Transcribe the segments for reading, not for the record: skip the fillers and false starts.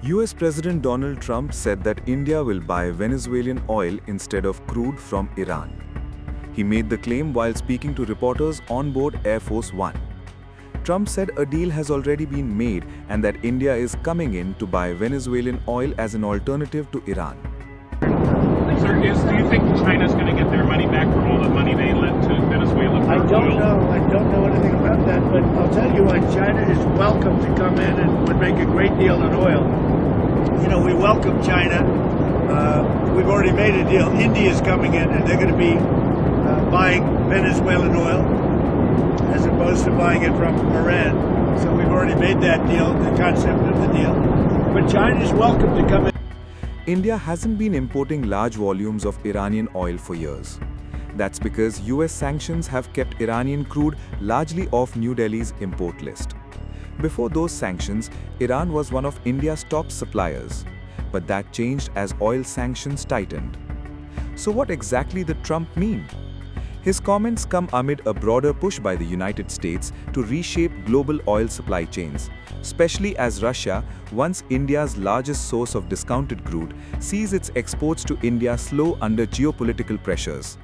US President Donald Trump said that India will buy Venezuelan oil instead of crude from Iran. He made the claim while speaking to reporters on board Air Force One. Trump said a deal has already been made and that India is coming in to buy Venezuelan oil as an alternative to Iran. Sir, do you think China's going to get their money back from all the money they lent to Venezuela for I don't oil? know. I don't know anything about that, but I'll tell you what, China is welcome to come in and would make a great deal in oil. You know, we welcome China. We've already made a deal. India is coming in and they're going to be buying Venezuelan oil as opposed to buying it from Iran. So we've already made that deal, the concept of the deal. But China is welcome to come in. India hasn't been importing large volumes of Iranian oil for years. That's because US sanctions have kept Iranian crude largely off New Delhi's import list. Before those sanctions, Iran was one of India's top suppliers. But that changed as oil sanctions tightened. So what exactly did Trump mean? His comments come amid a broader push by the United States to reshape global oil supply chains, especially as Russia, once India's largest source of discounted crude, sees its exports to India slow under geopolitical pressures.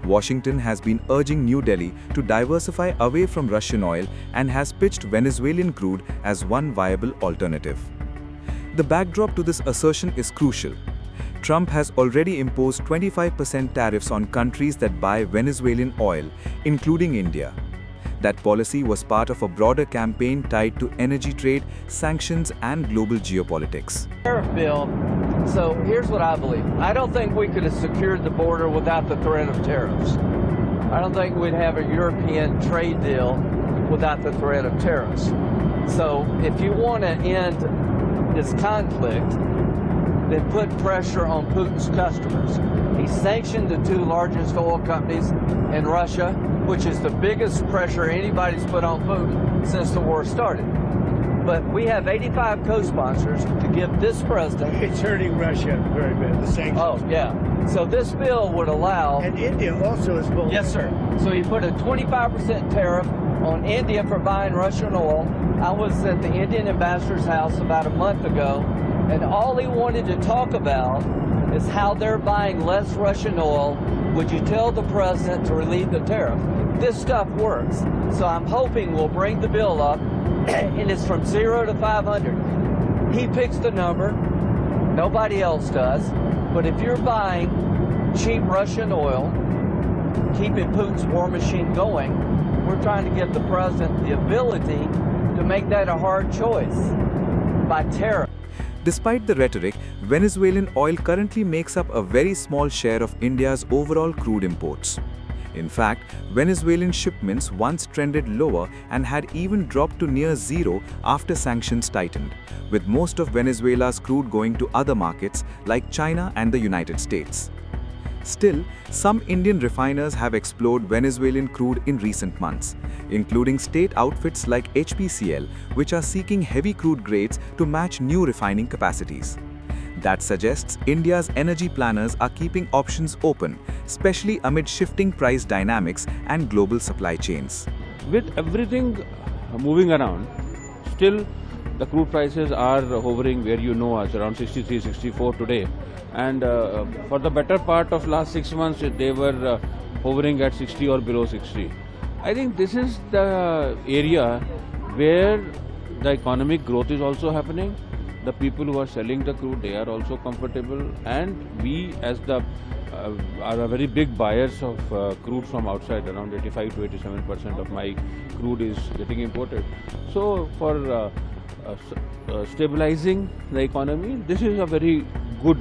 Washington has been urging New Delhi to diversify away from Russian oil and has pitched Venezuelan crude as one viable alternative. The backdrop to this assertion is crucial. Trump has already imposed 25% tariffs on countries that buy Venezuelan oil, including India. That policy was part of a broader campaign tied to energy trade, sanctions, and global geopolitics. Tariff bill. So here's what I believe. I don't think we could have secured the border without the threat of tariffs. I don't think we'd have a European trade deal without the threat of tariffs. So if you want to end this conflict, then put pressure on Putin's customers. He sanctioned the two largest oil companies in Russia, which is the biggest pressure anybody's put on Putin since the war started. But we have 85 co-sponsors to give this president... It's hurting Russia very bad, the sanctions. Oh, yeah. So this bill would allow... And India also is bullish. Yes, sir. So you put a 25% tariff on India for buying Russian oil. I was at the Indian ambassador's house about a month ago, and all he wanted to talk about is how they're buying less Russian oil. Would you tell the president to relieve the tariff? This stuff works. So I'm hoping we'll bring the bill up, and it's from 0 to 500. He picks the number. Nobody else does. But if you're buying cheap Russian oil, keeping Putin's war machine going, we're trying to give the president the ability to make that a hard choice by tariff. Despite the rhetoric, Venezuelan oil currently makes up a very small share of India's overall crude imports. In fact, Venezuelan shipments once trended lower and had even dropped to near zero after sanctions tightened, with most of Venezuela's crude going to other markets like China and the United States. Still, some Indian refiners have explored Venezuelan crude in recent months, including state outfits like HPCL, which are seeking heavy crude grades to match new refining capacities. That suggests India's energy planners are keeping options open, especially amid shifting price dynamics and global supply chains. With everything moving around, still the crude prices are hovering where you know us, around 63, 64 today. And for the better part of last 6 months, they were hovering at 60 or below 60. I think this is the area where the economic growth is also happening. The people who are selling the crude, they are also comfortable, and we as the are a very big buyers of crude from outside. Around 85 to 87% of my crude is getting imported. So for stabilizing the economy, this is a very good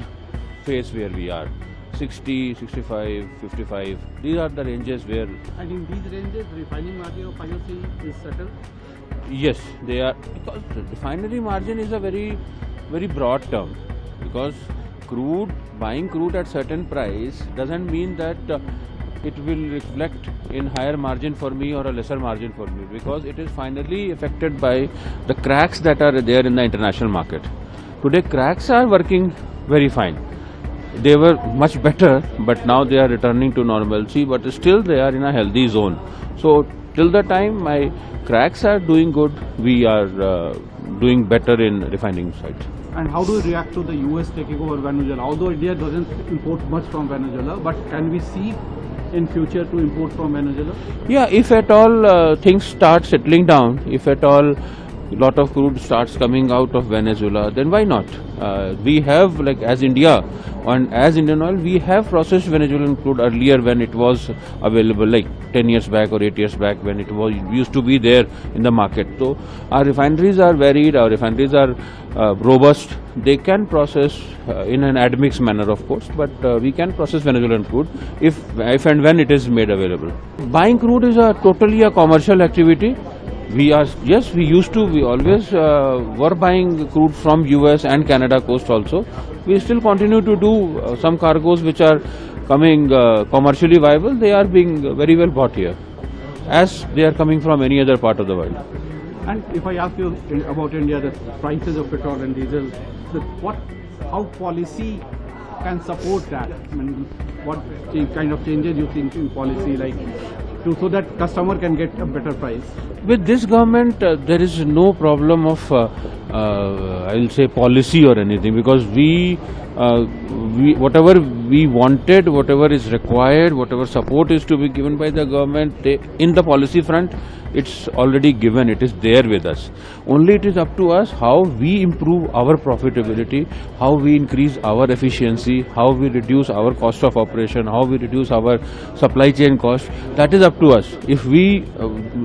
phase where we are. 60, 65, 55, these are the ranges where... And in these ranges, refining margin of IOC is settled? Yes, they are, because the refinery margin is a very, very broad term, because buying crude at certain price doesn't mean that it will reflect in higher margin for me or a lesser margin for me, because it is finally affected by the cracks that are there in the international market. Today cracks are working very fine. They were much better, but now they are returning to normalcy, but still they are in a healthy zone. So till the time my cracks are doing good, we are doing better in refining side. And how do you react to the US taking over Venezuela? Although India doesn't import much from Venezuela, but can we see in future to import from Venezuela? Yeah, if at all things start settling down, if at all a lot of crude starts coming out of Venezuela, then why not? We have, like as India and as Indian Oil, we have processed Venezuelan crude earlier when it was available, like 10 years back or 8 years back when it was used to be there in the market. So our refineries are varied, our refineries are robust. They can process in an admix manner, of course, but we can process Venezuelan crude if and when it is made available. Buying crude is totally a commercial activity. We always were buying crude from US and Canada coast also. We still continue to do some cargoes which are coming commercially viable. They are being very well bought here, as they are coming from any other part of the world. And if I ask you about India, the prices of petrol and diesel, how policy can support that? I mean, what kind of changes you think in policy, like so that customer can get a better price? With this government, there is no problem of, I will say, policy or anything, because we whatever we wanted, whatever is required, whatever support is to be given by the government, in the policy front, it's already given, it is there with us. Only it is up to us how we improve our profitability, how we increase our efficiency, how we reduce our cost of operation, how we reduce our supply chain cost. That is up to us. If we,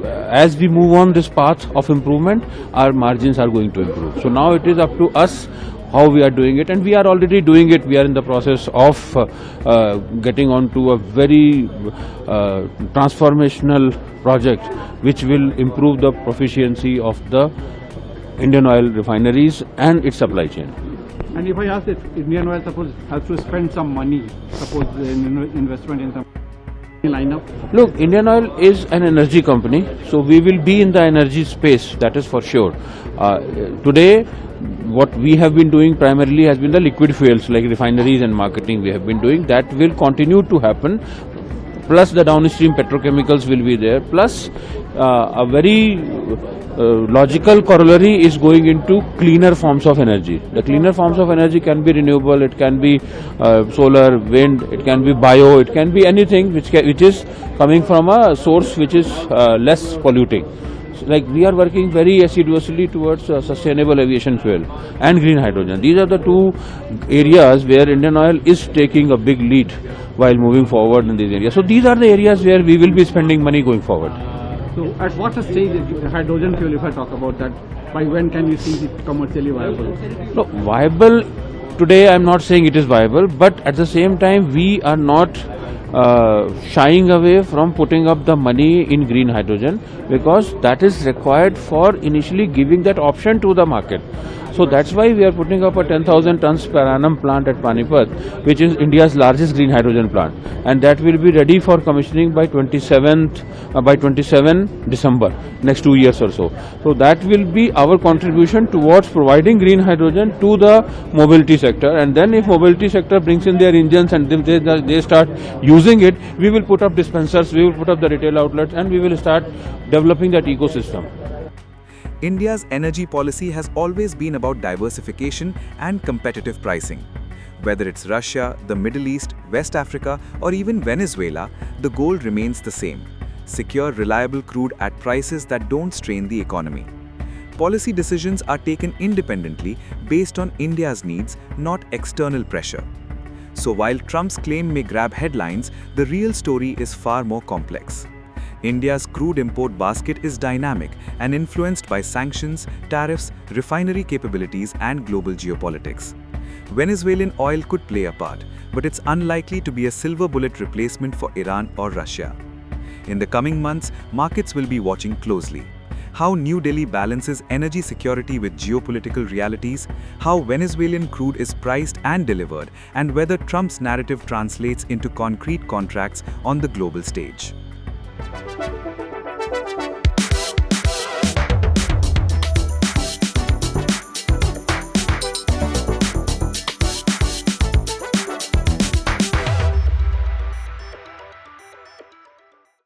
as we move on this path of improvement, our margins are going to improve. So now it is up to us how we are doing it, and we are already doing it. We are in the process of getting onto a very transformational project which will improve the proficiency of the Indian Oil refineries and its supply chain. And if I ask if Indian Oil suppose has to spend some money, suppose investment in some lineup? Look, Indian Oil is an energy company, so we will be in the energy space, that is for sure. Today, what we have been doing primarily has been the liquid fuels like refineries and marketing we have been doing. That will continue to happen. Plus the downstream petrochemicals will be there. Plus a very logical corollary is going into cleaner forms of energy. The cleaner forms of energy can be renewable, it can be solar, wind, it can be bio, it can be anything which is coming from a source which is less polluting. Like we are working very assiduously towards sustainable aviation fuel and green hydrogen. These are the two areas where Indian Oil is taking a big lead while moving forward in these areas. So these are the areas where we will be spending money going forward. So at what stage is hydrogen fuel, if I talk about that, by when can you see it commercially viable? No, viable, today I am not saying it is viable, but at the same time we are not shying away from putting up the money in green hydrogen, because that is required for initially giving that option to the market. So that's why we are putting up a 10,000 tons per annum plant at Panipat, which is India's largest green hydrogen plant, and that will be ready for commissioning by 27 December, next 2 years or so. So that will be our contribution towards providing green hydrogen to the mobility sector, and then if mobility sector brings in their engines and they start using it, we will put up dispensers, we will put up the retail outlets, and we will start developing that ecosystem. India's energy policy has always been about diversification and competitive pricing. Whether it's Russia, the Middle East, West Africa, or even Venezuela, the goal remains the same: secure reliable crude at prices that don't strain the economy. Policy decisions are taken independently based on India's needs, not external pressure. So while Trump's claim may grab headlines, the real story is far more complex. India's crude import basket is dynamic and influenced by sanctions, tariffs, refinery capabilities, and global geopolitics. Venezuelan oil could play a part, but it's unlikely to be a silver bullet replacement for Iran or Russia. In the coming months, markets will be watching closely. How New Delhi balances energy security with geopolitical realities, how Venezuelan crude is priced and delivered, and whether Trump's narrative translates into concrete contracts on the global stage.